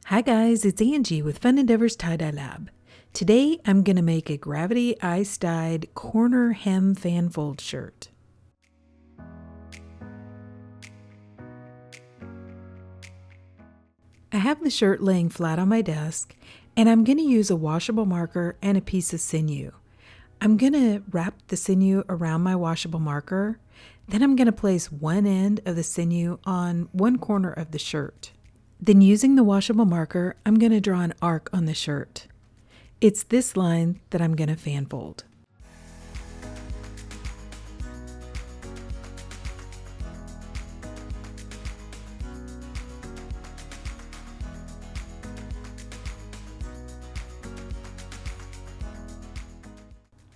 Hi guys, it's Angie with Fun Endeavors Tie-Dye Lab. Today I'm going to make a gravity ice-dyed corner hem fan fold shirt. I have the shirt laying flat on my desk and I'm going to use a washable marker and a piece of sinew. I'm going to wrap the sinew around my washable marker, then I'm going to place one end of the sinew on one corner of the shirt. Then using the washable marker, I'm going to draw an arc on the shirt. It's this line that I'm going to fan fold.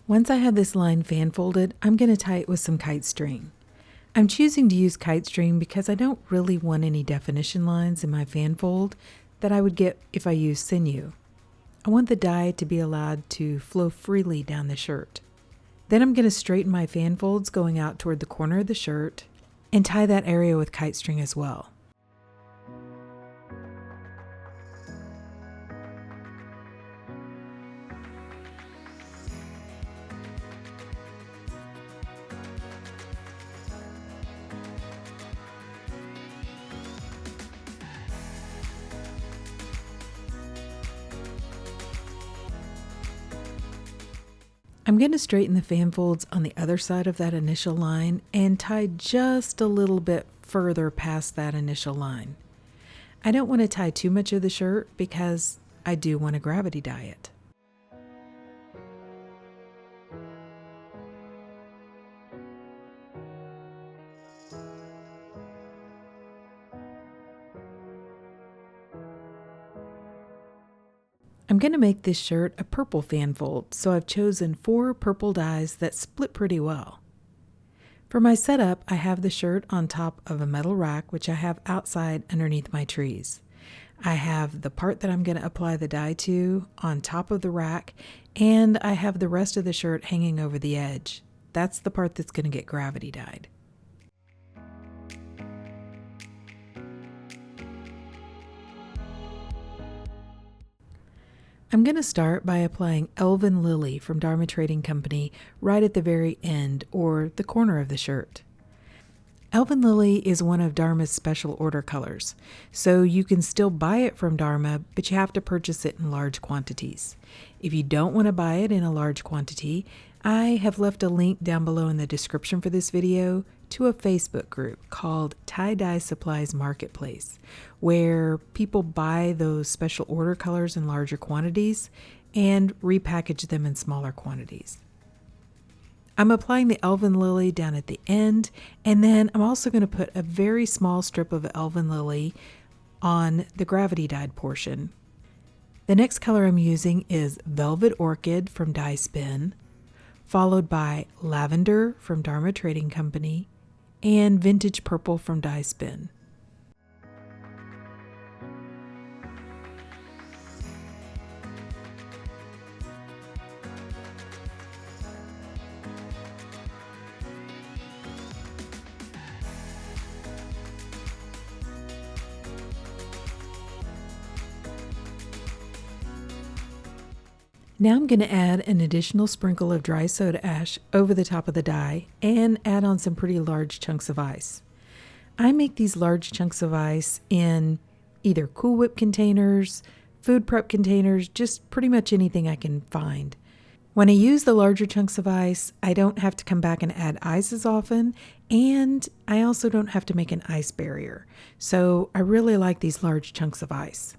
Once I have this line fan folded, I'm going to tie it with some kite string. I'm choosing to use kite string because I don't really want any definition lines in my fan fold that I would get if I use sinew. I want the dye to be allowed to flow freely down the shirt. Then I'm going to straighten my fan folds going out toward the corner of the shirt and tie that area with kite string as well. I'm going to straighten the fan folds on the other side of that initial line and tie just a little bit further past that initial line. I don't want to tie too much of the shirt because I do want to gravity dye it. I'm going to make this shirt a purple fan fold, so I've chosen 4 purple dyes that split pretty well. For my setup, I have the shirt on top of a metal rack, which I have outside underneath my trees. I have the part that I'm going to apply the dye to on top of the rack, and I have the rest of the shirt hanging over the edge. That's the part that's going to get gravity dyed. I'm going to start by applying Elven Lily from Dharma Trading Company right at the very end, or the corner of the shirt. Elven Lily is one of Dharma's special order colors, so you can still buy it from Dharma, but you have to purchase it in large quantities. If you don't want to buy it in a large quantity, I have left a link down below in the description for this video to a Facebook group called Tie-Dye Supplies Marketplace, where people buy those special order colors in larger quantities and repackage them in smaller quantities. I'm applying the Elven Lily down at the end, and then I'm also going to put a very small strip of Elven Lily on the gravity dyed portion. The next color I'm using is Velvet Orchid from Dye Spin, followed by Lavender from Dharma Trading Company, and Vintage Purple from Dye Spin. Now I'm going to add an additional sprinkle of dry soda ash over the top of the dye and add on some pretty large chunks of ice. I make these large chunks of ice in either Cool Whip containers, food prep containers, just pretty much anything I can find. When I use the larger chunks of ice, I don't have to come back and add ice as often, and I also don't have to make an ice barrier. So I really like these large chunks of ice.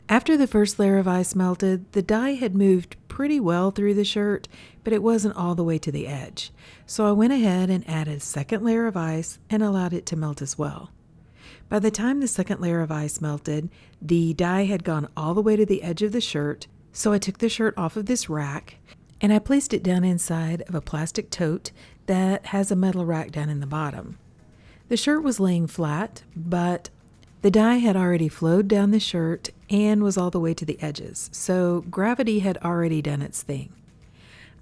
After the first layer of ice melted, the dye had moved pretty well through the shirt, but it wasn't all the way to the edge. So I went ahead and added a second layer of ice and allowed it to melt as well. By the time the second layer of ice melted, the dye had gone all the way to the edge of the shirt, so I took the shirt off of this rack and I placed it down inside of a plastic tote that has a metal rack down in the bottom. The shirt was laying flat, but the dye had already flowed down the shirt and was all the way to the edges, so gravity had already done its thing.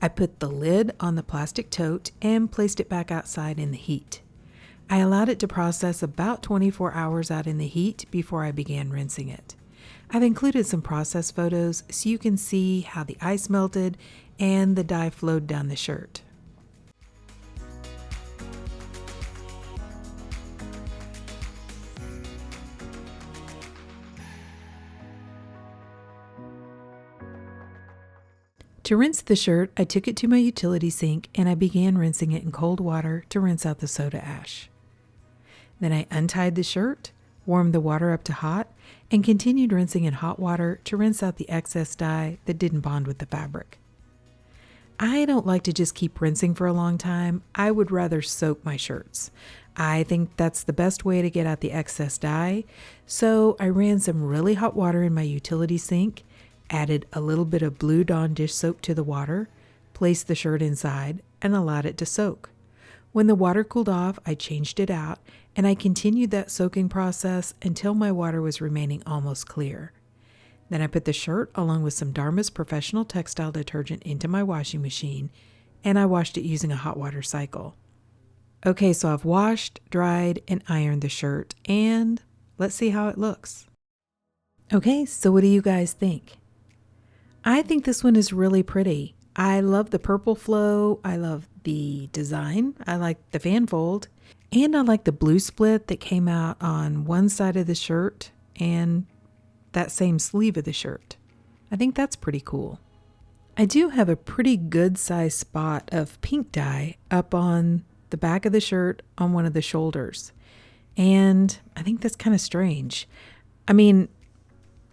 I put the lid on the plastic tote and placed it back outside in the heat. I allowed it to process about 24 hours out in the heat before I began rinsing it. I've included some process photos so you can see how the ice melted and the dye flowed down the shirt. To rinse the shirt, I took it to my utility sink and I began rinsing it in cold water to rinse out the soda ash. Then I untied the shirt, warmed the water up to hot, and continued rinsing in hot water to rinse out the excess dye that didn't bond with the fabric. I don't like to just keep rinsing for a long time. I would rather soak my shirts. I think that's the best way to get out the excess dye. So I ran some really hot water in my utility sink, added a little bit of Blue Dawn dish soap to the water, placed the shirt inside, and allowed it to soak. When the water cooled off, I changed it out, and I continued that soaking process until my water was remaining almost clear. Then I put the shirt along with some Dharma's professional textile detergent into my washing machine, and I washed it using a hot water cycle. Okay, so I've washed, dried, and ironed the shirt, and let's see how it looks. Okay, so what do you guys think? I think this one is really pretty. I love the purple flow. I love the design. I like the fan fold. And I like the blue split that came out on one side of the shirt and that same sleeve of the shirt. I think that's pretty cool. I do have a pretty good size spot of pink dye up on the back of the shirt on one of the shoulders. And I think that's kind of strange. I mean,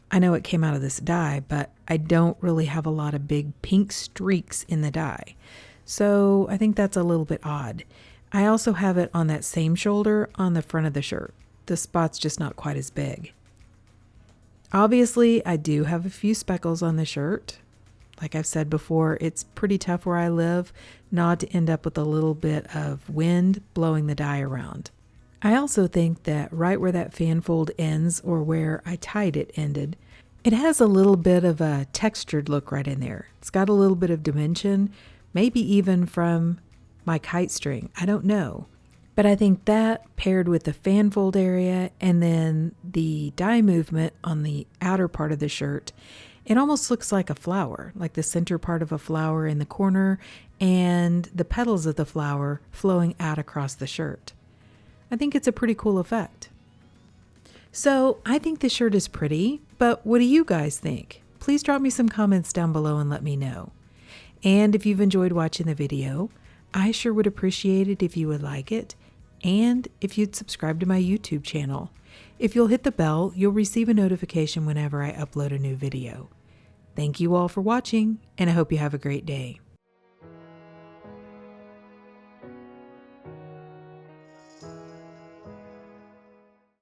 I know it came out of this dye, but I don't really have a lot of big pink streaks in the dye. So I think that's a little bit odd. I also have it on that same shoulder on the front of the shirt. The spot's just not quite as big. Obviously, I do have a few speckles on the shirt. Like I've said before, it's pretty tough where I live not to end up with a little bit of wind blowing the dye around. I also think that right where that fan fold ends, or where I tied it ended, it has a little bit of a textured look right in there. It's got a little bit of dimension, maybe even from my kite string. I don't know. But I think that paired with the fan fold area and then the dye movement on the outer part of the shirt, it almost looks like a flower, like the center part of a flower in the corner and the petals of the flower flowing out across the shirt. I think it's a pretty cool effect. So I think the shirt is pretty, but what do you guys think? Please drop me some comments down below and let me know. And if you've enjoyed watching the video, I sure would appreciate it if you would like it and if you'd subscribe to my YouTube channel. If you'll hit the bell, you'll receive a notification whenever I upload a new video. Thank you all for watching, and I hope you have a great day.